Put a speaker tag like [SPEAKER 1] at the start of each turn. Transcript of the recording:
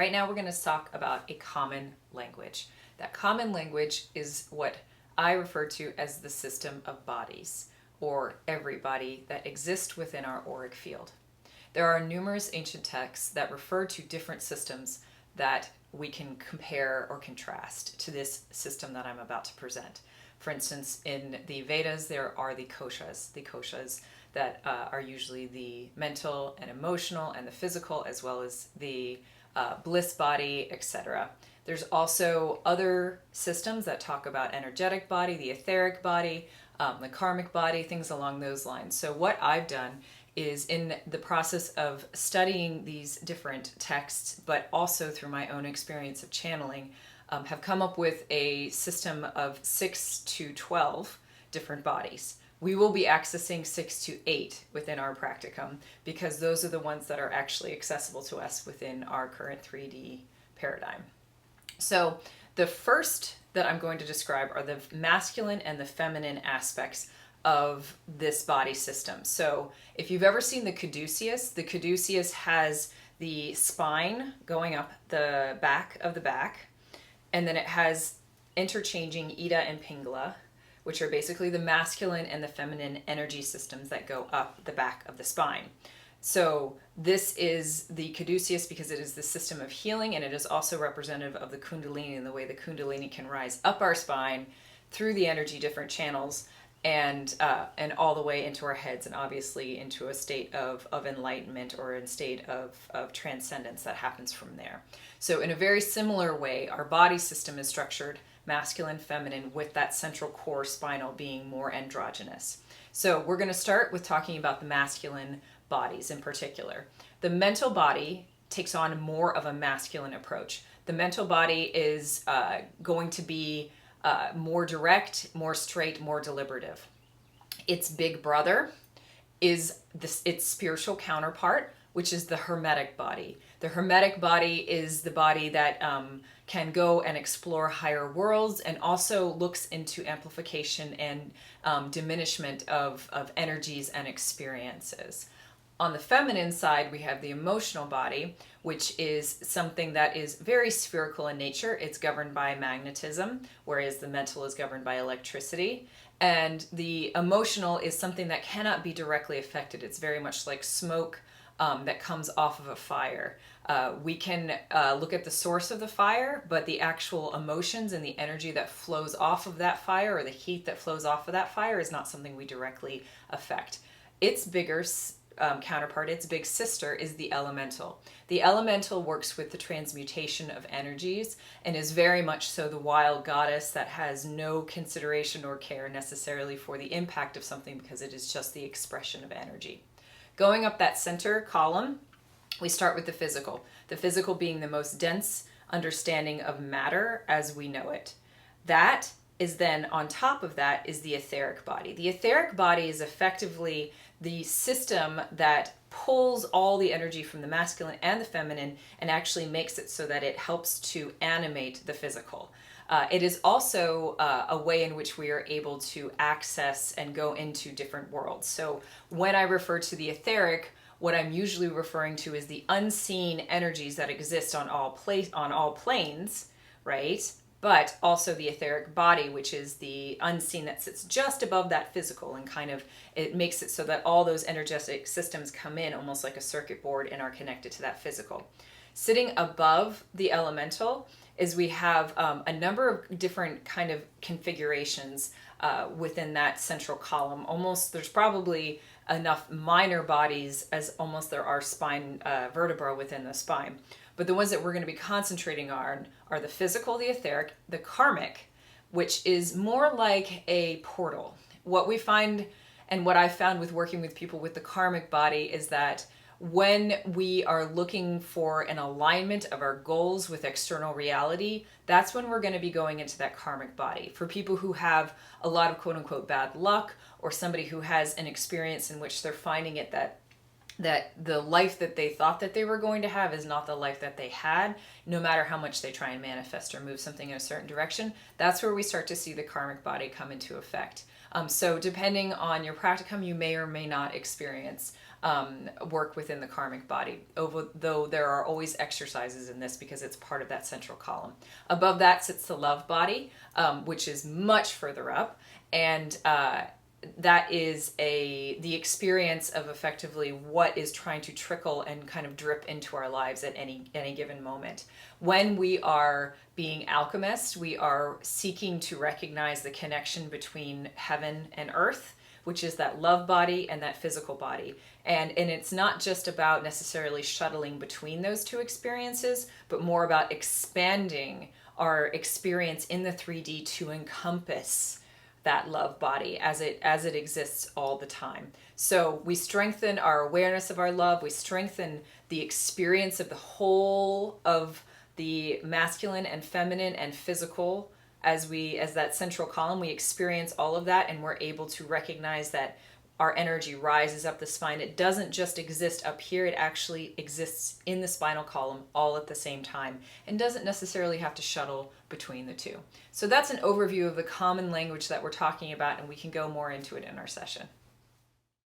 [SPEAKER 1] Right now we're going to talk about a common language. That common language is what I refer to as the system of bodies, or every body that exists within our auric field. There are numerous ancient texts that refer to different systems that we can compare or contrast to this system that I'm about to present. For instance, in the Vedas, there are the koshas that are usually the mental and emotional and the physical, as well as the bliss body, etc. There's also other systems that talk about energetic body, the etheric body, the karmic body, things along those lines. So what I've done is, in the process of studying these different texts, but also through my own experience of channeling, have come up with a system of 6 to 12 different bodies. We will be accessing 6 to 8 within our practicum because those are the ones that are actually accessible to us within our current 3D paradigm. So the first that I'm going to describe are the masculine and the feminine aspects of this body system. So if you've ever seen the caduceus has the spine going up the back of the back, and then it has interchanging Ida and Pingala, which are basically the masculine and the feminine energy systems that go up the back of the spine. So this is the caduceus because it is the system of healing, and it is also representative of the kundalini and the way the kundalini can rise up our spine through the energy different channels and all the way into our heads, and obviously into a state of enlightenment or a state of transcendence that happens from there. So in a very similar way, our body system is structured masculine, feminine, with that central core spinal being more androgynous. So we're going to start with talking about the masculine bodies in particular. The mental body takes on more of a masculine approach. The mental body is going to be more direct, more straight, more deliberative. Its big brother is its spiritual counterpart, which is the hermetic body. The hermetic body is the body that can go and explore higher worlds and also looks into amplification and diminishment of energies and experiences. On the feminine side, we have the emotional body, which is something that is very spherical in nature. It's governed by magnetism, whereas the mental is governed by electricity. And the emotional is something that cannot be directly affected. It's very much like smoke that comes off of a fire. We can look at the source of the fire, but the actual emotions and the energy that flows off of that fire, or the heat that flows off of that fire, is not something we directly affect. Its bigger counterpart, its big sister, is the elemental. The elemental works with the transmutation of energies and is very much so the wild goddess that has no consideration or care necessarily for the impact of something because it is just the expression of energy. Going up that center column, we start with the physical being the most dense understanding of matter as we know it. That is then, on top of that, is the etheric body. The etheric body is effectively the system that pulls all the energy from the masculine and the feminine and actually makes it so that it helps to animate the physical. It is also a way in which we are able to access and go into different worlds. So when I refer to the etheric, what I'm usually referring to is the unseen energies that exist on all planes, right? But also the etheric body, which is the unseen that sits just above that physical, and kind of it makes it so that all those energetic systems come in almost like a circuit board and are connected to that physical. Sitting above the elemental is we have a number of different kind of configurations within that central column. Almost there's probably enough minor bodies as almost there are spine vertebra within the spine. But the ones that we're going to be concentrating on are the physical, the etheric, the karmic, which is more like a portal. What we find, and what I found with working with people with the karmic body, is that when we are looking for an alignment of our goals with external reality, that's when we're going to be going into that karmic body. For people who have a lot of quote unquote bad luck, or somebody who has an experience in which they're finding it that that the life that they thought that they were going to have is not the life that they had, no matter how much they try and manifest or move something in a certain direction. That's where we start to see the karmic body come into effect. So depending on your practicum, you may or may not experience work within the karmic body, though there are always exercises in this because it's part of that central column. Above that sits the love body, which is much further up, and that is the experience of effectively what is trying to trickle and kind of drip into our lives at any given moment. When we are being alchemists, we are seeking to recognize the connection between heaven and earth, which is that love body and that physical body. And it's not just about necessarily shuttling between those two experiences, but more about expanding our experience in the 3D to encompass that love body as it exists all the time. So we strengthen our awareness of our love, we strengthen the experience of the whole of the masculine and feminine and physical as that central column. We experience all of that, and we're able to recognize that our energy rises up the spine. It doesn't just exist up here, it actually exists in the spinal column all at the same time and doesn't necessarily have to shuttle between the two. So that's an overview of the common language that we're talking about, and we can go more into it in our session.